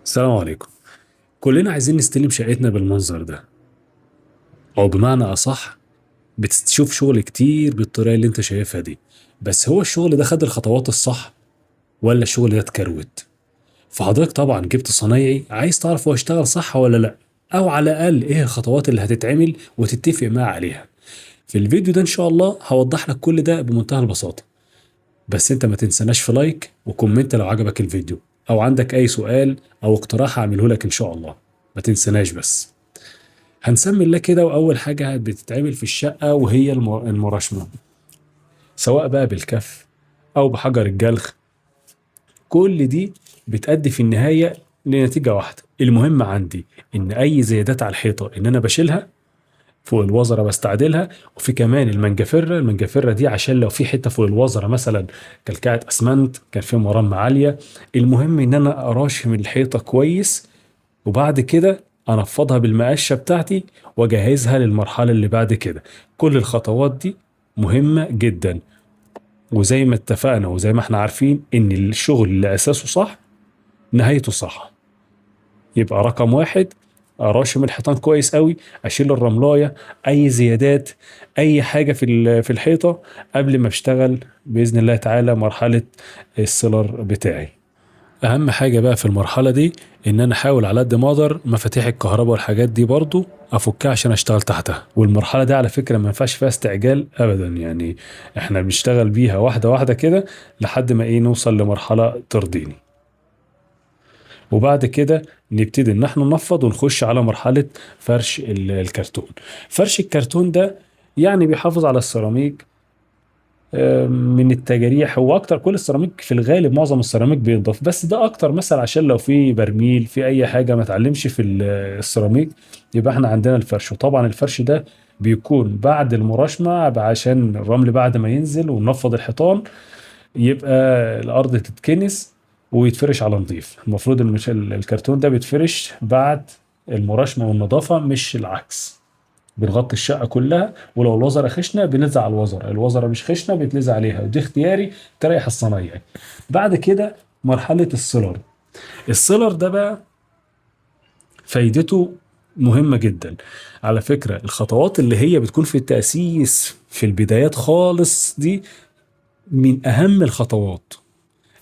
السلام عليكم. كلنا عايزين نستلم شقتنا بالمنظر ده، او بمعنى اصح بتشوف شغل كتير بالطريقه اللي انت شايفها دي. بس هو الشغل ده خد الخطوات الصح ولا الشغل ده اتكروت؟ فحضرتك طبعا جبت صنايعي عايز تعرف هو اشتغل صح ولا لا، او على الاقل ايه الخطوات اللي هتتعمل وتتفق معاه عليها. في الفيديو ده ان شاء الله هوضح لك كل ده بمنتهى البساطه. بس انت ما تنسناش في لايك وكومنت لو عجبك الفيديو، او عندك اي سؤال او اقتراح هعمله لك ان شاء الله. ما تنسناش بس. هنسمي الله كده، وأول حاجة بتتعمل في الشقة وهي المراشمة، سواء بقى بالكف أو بحجر الجلخ. كل دي بتأدي في النهاية لنتيجة واحدة. المهم عندي إن أي زيادات على الحيطة إن أنا بشيلها، فوق الوزرة بستعدلها. وفي كمان المنجفرة دي عشان لو في حتة فوق الوزرة مثلا كلكعة أسمنت، كان في مرمى عالية. المهم إن أنا أراشم الحيطة كويس، وبعد كده انفضها بالمقشه بتاعتي واجهزها للمرحله اللي بعد كده. كل الخطوات دي مهمه جدا، وزي ما اتفقنا وزي ما احنا عارفين ان الشغل اللي اساسه صح نهايته صح. يبقى رقم واحد، اراشم الحيطان كويس قوي، اشيل الرملايه، اي زيادات، اي حاجه في الحيطه قبل ما اشتغل باذن الله تعالى مرحله السيلر بتاعي. اهم حاجة بقى في المرحلة دي ان انا احاول على قد ما اقدر مفاتيح الكهرباء والحاجات دي برضو افكها عشان اشتغل تحتها. والمرحلة دي على فكرة ما ينفعش فيها استعجال ابدا، يعني احنا بنشتغل بيها واحدة واحدة كده لحد ما نوصل لمرحلة ترضيني. وبعد كده نبتدي ان احنا ننفض ونخش على مرحلة فرش الكرتون. فرش الكرتون ده يعني بيحافظ على السيراميك من التجاريح. هو اكتر كل السيراميك في الغالب معظم السيراميك بينضف، بس ده اكتر مثلا عشان لو في برميل في اي حاجه ما تعلمش في السيراميك. يبقى احنا عندنا الفرش، وطبعا الفرش ده بيكون بعد المراشمه عشان الرمل بعد ما ينزل وننفض الحيطان يبقى الارض تتكنس ويتفرش على نظيف. المفروض ان الكرتون ده بيتفرش بعد المراشمه والنظافه مش العكس. بنغطي الشقة كلها، ولو الوزرة خشنة بنلزق على الوزرة مش خشنة بيتلزق عليها، ودي اختياري تريح الصنايعي. بعد كده مرحلة السيلر. السيلر ده بقى فايدته مهمة جدا. على فكرة الخطوات اللي هي بتكون في التأسيس في البدايات خالص دي من أهم الخطوات،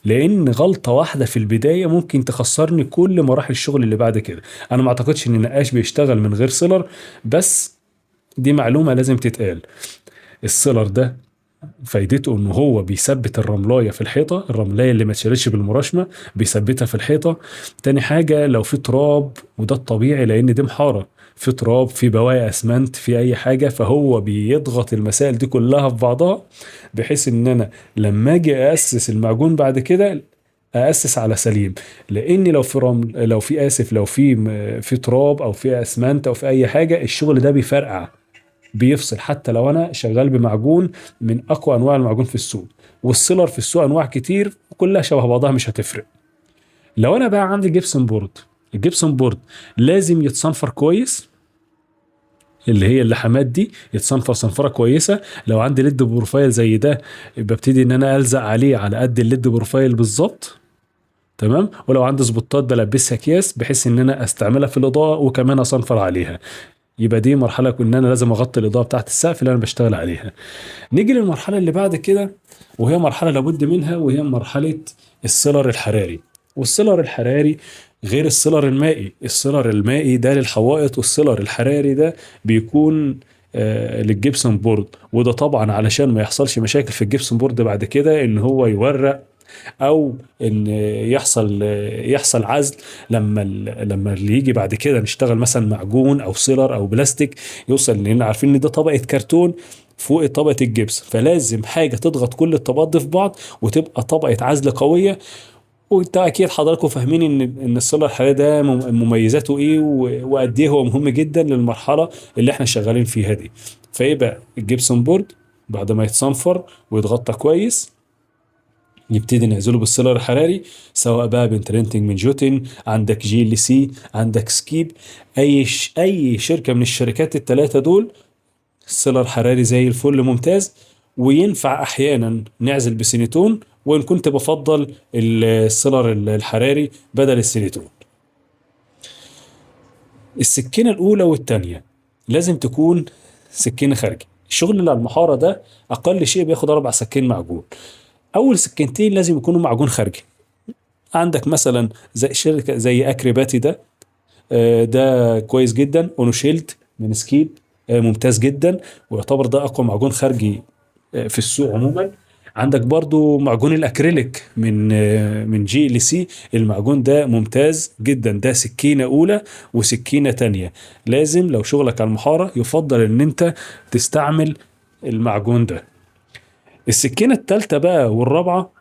لأن غلطة واحدة في البداية ممكن تخسرني كل مراحل الشغل اللي بعد كده. أنا ما أعتقدش إن النقاش بيشتغل من غير سيلر، بس دي معلومة لازم تتقال. السيلر ده فايدته ان هو بيثبت الرملايه في الحيطه، الرملايه اللي ما اتشالتش بالمراشمه بيثبتها في الحيطه. تاني حاجه لو في تراب، وده الطبيعي لان دي محاره، في تراب في بواقي اسمنت في اي حاجه، فهو بيضغط المسائل دي كلها في بعضها، بحيث ان انا لما اجي اسس المعجون بعد كده اسس على سليم. لان لو في رمل، لو في اسف لو في تراب او في اسمنت او في اي حاجه، الشغل ده بيفرقع، بيفصل حتى لو انا شغال بمعجون من اقوى انواع المعجون في السوق. والسيلر في السوق انواع كتير كلها شبه بعضها مش هتفرق. لو انا بقى عندي جبسن بورد، الجبسن بورد لازم يتصنفر كويس، اللي هي اللحامات دي يتصنفر صنفره كويسه. لو عندي ليد بروفايل زي ده ببتدي ان انا الزق عليه على قد الليد بروفايل بالظبط. تمام. ولو عندي سبوتات بلبسها اكياس بحيث ان انا استعملها في الاضاءه وكمان اصنفر عليها. يبقى دي مرحله ان انا لازم اغطي الاضاءه بتاعت السقف اللي انا بشتغل عليها. نيجي للمرحلة اللي بعد كده، وهي مرحلة لابد منها، وهي مرحلة السيلر الحراري. والسيلر الحراري غير السيلر المائي. السيلر المائي ده للحوائط، والسيلر الحراري ده بيكون للجبسون بورد. وده طبعا علشان ما يحصلش مشاكل في الجبسون بورد بعد كده ان هو يورق، او ان يحصل عزل لما اللي يجي بعد كده نشتغل مثلا معجون او سيلر او بلاستيك، يوصل لان عارفين ان ده طبقه كرتون فوق طبقه الجبس، فلازم حاجه تضغط كل الطبقات دي في بعض وتبقى طبقه عزل قويه. وانت اكيد حضراتكم فاهمين ان السيلر الحراري ده مميزاته ايه وقد ايه هو مهم جدا للمرحله اللي احنا شغالين فيها دي. فيبقى الجبسون بورد بعد ما يتصنفر ويتغطى كويس يبتدي نعزله بالسيلر الحراري، سواء بقى بنترنتنج من جوتن، عندك جي ال سي، عندك سكيب، اي شركه من الشركات الثلاثه دول. السيلر حراري زي الفل ممتاز. وينفع احيانا نعزل بسينيتون، وان كنت بفضل السيلر الحراري بدل السينيتون. السكينة الأولى والتانية لازم تكون سكينة خارجي. الشغل اللي على المحارة ده أقل شيء بياخد 4 سكين معجون. أول سكينتين لازم يكونوا معجون خارجي. عندك مثلا زي شركة زي أكريباتي ده، ده كويس جدا. اونوشيلد من سكيب، ممتاز جدا، ويعتبر ده اقوى معجون خارجي في السوق عموما. عندك برضو معجون الاكريليك من جي ال سي. المعجون ده ممتاز جدا، ده سكينة اولى وسكينة تانية. لازم لو شغلك على المحارة يفضل ان انت تستعمل المعجون ده. السكينة التالتة بقى والرابعة،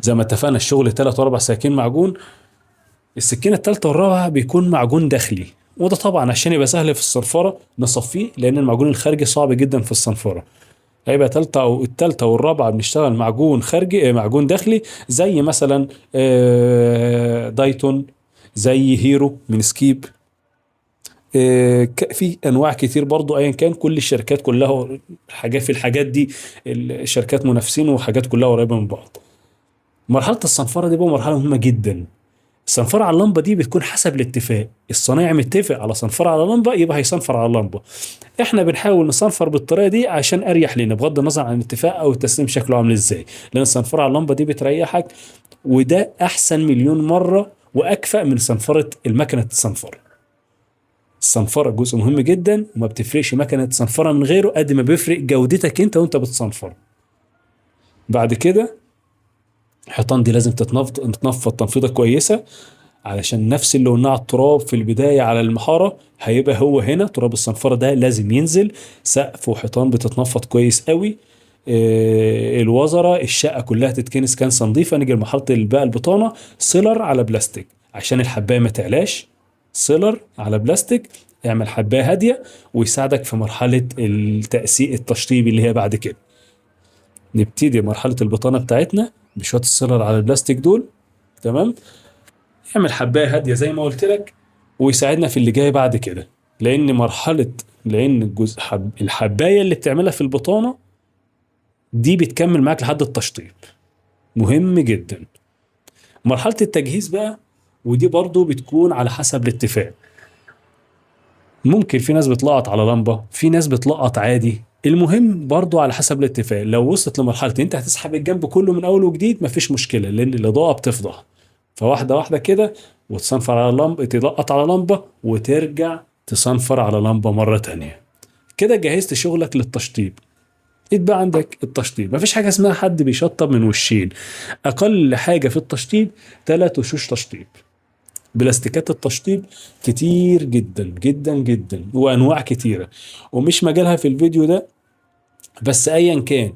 زي ما اتفقنا الشغل 3 و4 سكين معجون. السكينة التالتة والرابعة بيكون معجون داخلي، وده طبعا عشان يبقى سهل في الصنفرة نصفيه، لأن المعجون الخارجي صعب جدا في الصنفرة. هيبقى تالتة أو التالتة والرابعة بنشتغل معجون خارجي، معجون داخلي، زي مثلا دايتون، زي هيرو من سكيب. في أنواع كتير برضو. أيا كان كل الشركات كلها حاجات في الحاجات دي، الشركات منافسين وحاجات كلها قريبة من بعض. مرحلة الصنفرة دي بقى مرحلة مهمة جدا. الصنفرة على اللمبة دي بتكون حسب الاتفاق، الصنايعي متفق على صنفرة على لمبة يبقى هيصنفر على اللمبة. احنا بنحاول نصنفر بالطريقة دي عشان اريح لنا، بغض النظر عن الاتفاق او التسليم شكله عامل ازاي، لان الصنفرة على اللمبة دي بتريحك، وده احسن مليون مرة واكفأ من صنفرة المكنة الصنفرة. الصنفرة جزء مهم جدا، وما بتفرقش مكنة صنفرة من غيره قد ما بيفرق جودتك انت وانت بتصنفر. بعد كده الحيطان دي لازم تتنفض تنفيضة كويسة، علشان نفس اللي قلناه على التراب في البداية على المحارة هيبقى هو هنا. تراب الصنفرة ده لازم ينزل، سقف وحيطان بتتنفض كويس قوي. الوزرة الشقة كلها تتكنس كنسة نظيفة. نيجي لمرحلة بقى البطانة، سيلر على بلاستيك عشان الحباية ما تعلاش. سيلر على بلاستيك يعمل حباية هادية ويساعدك في مرحلة التأسيق التشطيب اللي هي بعد كده. نبتدي مرحلة البطانة بتاعتنا بشوية السيلر على البلاستيك دول. تمام. اعمل حبايه هاديه زي ما قلت لك، ويساعدنا في اللي جاي بعد كده. لان مرحله لان الجزء الحبايه اللي بتعملها في البطانه دي بتكمل معاك لحد التشطيب، مهم جدا. مرحله التجهيز بقى، ودي برضو بتكون على حسب الاتفاق. ممكن في ناس بتلقط على لمبه، في ناس بتلقط عادي. المهم برضو على حسب الاتفاق. لو وصلت لمرحله انت هتسحب الجنب كله من اول وجديد مفيش مشكله، لان الاضاءه بتفضح. فواحدة واحدة كده، وتصنفر على لمبة، تلقط على لمبة وترجع تصنفر على لمبة مرة تانية. كده جهزت شغلك للتشطيب. يبقى عندك التشطيب، مفيش حاجة اسمها حد بيشطب من وشين. أقل حاجة في التشطيب 3 وشوش تشطيب. بلاستيكات التشطيب كتير جدا جدا جدا، وأنواع كتيرة، ومش مجالها في الفيديو ده. بس أيا كان،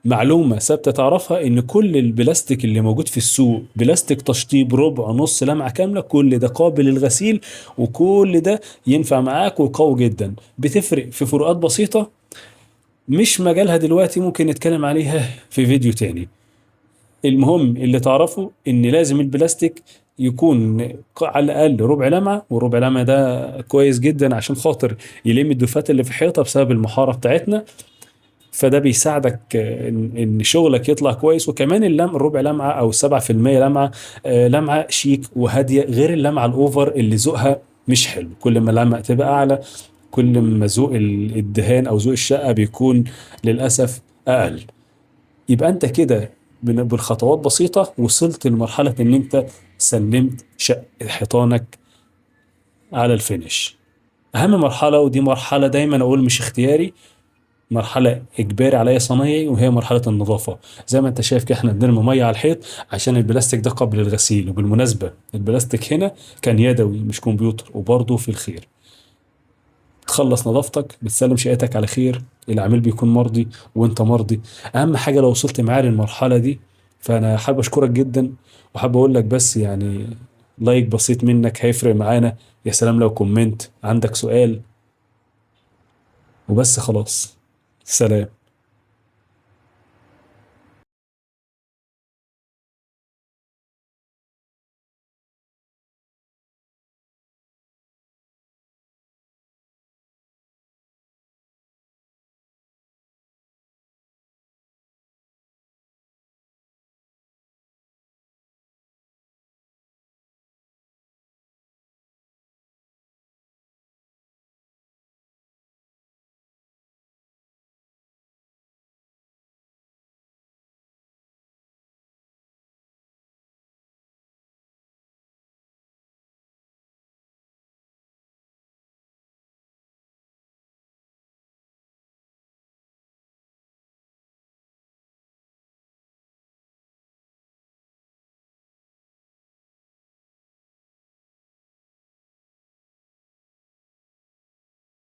معلومة ثابتة تعرفها إن كل البلاستيك اللي موجود في السوق بلاستيك تشطيب ربع نص لمعة كاملة، كل ده قابل للغسيل، وكل ده ينفع معاك وقوي جدا. بتفرق في فروقات بسيطة مش مجالها دلوقتي، ممكن نتكلم عليها في فيديو تاني. المهم اللي تعرفه إن لازم البلاستيك يكون على الأقل ربع لمعة، والربع لمعة ده كويس جدا عشان خاطر يلم الدفات اللي في الحيطة بسبب المحارة بتاعتنا. فده بيساعدك إن شغلك يطلع كويس. وكمان الربع لمعة او 7% لمعة، لمعة شيك وهادية، غير اللمعة الاوفر اللي ذوقها مش حلو. كل ما اللمعة تبقى اعلى، كل ما ذوق الدهان او ذوق الشقة بيكون للأسف اقل. يبقى انت كده بالخطوات بسيطة وصلت لمرحلة ان انت سلمت شقة حيطانك على الفينش. اهم مرحلة، ودي مرحلة دايما اقول مش اختياري، مرحلة إجباري على أي صنايعي، وهي مرحلة النظافة. زي ما أنت شايف كده إحنا بنرمي مية على الحيط عشان البلاستيك ده قبل الغسيل. وبالمناسبة البلاستيك هنا كان يدوي مش كمبيوتر، وبرضه في الخير. تخلص نظافتك بتسلم شقتك على خير، العميل بيكون مرضي وأنت مرضي. أهم حاجة لو وصلت معايا للمرحلة دي، فأنا حابب أشكرك جدا. وحابب أقول لك بس يعني لايك بسيط منك هيفرق معانا. يا سلام لو كومنت عندك سؤال، وبس خلاص. سلام.